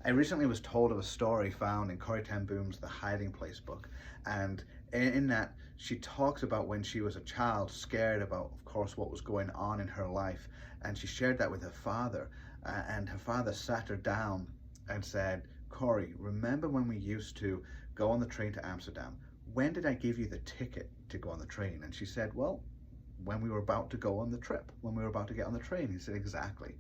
I recently was told of a story found in Corrie ten Boom's The Hiding Place book, and in that she talks about when she was a child, scared about, of course, what was going on in her life, and she shared that with her father, and her father sat her down and said, "Corrie, remember when we used to go on the train to Amsterdam? When did I give you the ticket to go on the train?" And she said, "Well, when we were about to go on the trip, when we were about to get on the train." He said, "Exactly.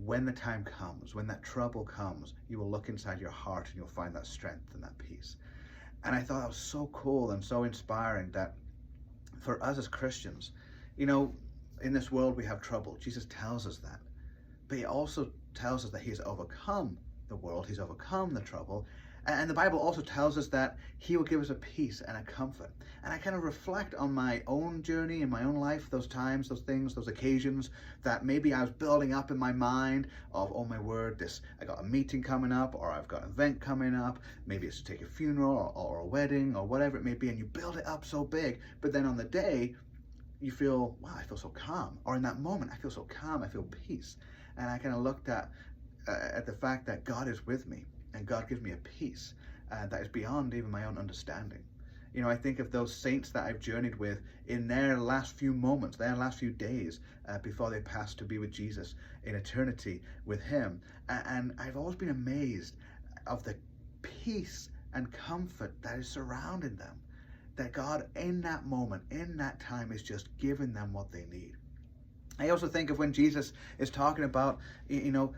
When the time comes, when that trouble comes, you will look inside your heart and you'll find that strength and that peace." And I thought that was so cool and so inspiring that for us as Christians, you know, in this world we have trouble. Jesus tells us that. But he also tells us that he has overcome the world, he's overcome the trouble. And the Bible also tells us that he will give us a peace and a comfort. And I kind of reflect on my own journey in my own life, those times, those things, those occasions that maybe I was building up in my mind of, oh my word, I got a meeting coming up, or I've got an event coming up, maybe it's to take a funeral or a wedding or whatever it may be, and you build it up so big, but then on the day, you feel, wow, I feel so calm. Or in that moment, I feel so calm, I feel peace. And I kind of looked at the fact that God is with me and God gives me a peace that is beyond even my own understanding. You know, I think of those saints that I've journeyed with in their last few moments, their last few days before they passed to be with Jesus in eternity with him. And I've always been amazed of the peace and comfort that is surrounding them. That God in that moment, in that time, is just giving them what they need. I also think of when Jesus is talking about,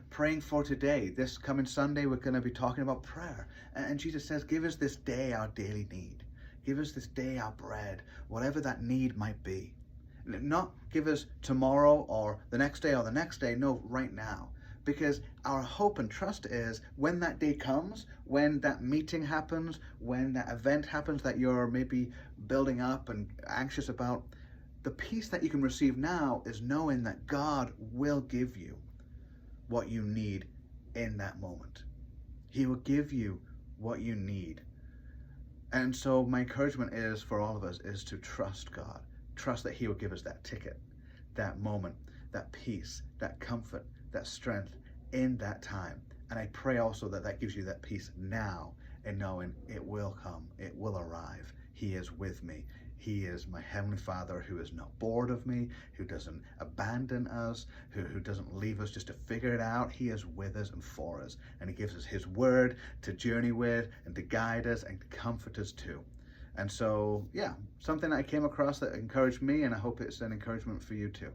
praying for today. This coming Sunday, we're going to be talking about prayer. And Jesus says, give us this day our daily need. Give us this day our bread, whatever that need might be. Not give us tomorrow or the next day or the next day. No, right now. Because our hope and trust is when that day comes, when that meeting happens, when that event happens that you're maybe building up and anxious about, the peace that you can receive now is knowing that God will give you what you need in that moment. He will give you what you need. And so my encouragement is for all of us is to trust God. Trust that he will give us that ticket, that moment, that peace, that comfort, that strength in that time. And I pray also that that gives you that peace now in knowing it will come, it will arrive. He is with me. He is my Heavenly Father who is not bored of me, who doesn't abandon us, who doesn't leave us just to figure it out. He is with us and for us. And he gives us his word to journey with and to guide us and to comfort us too. And so, yeah, something I came across that encouraged me, and I hope it's an encouragement for you too.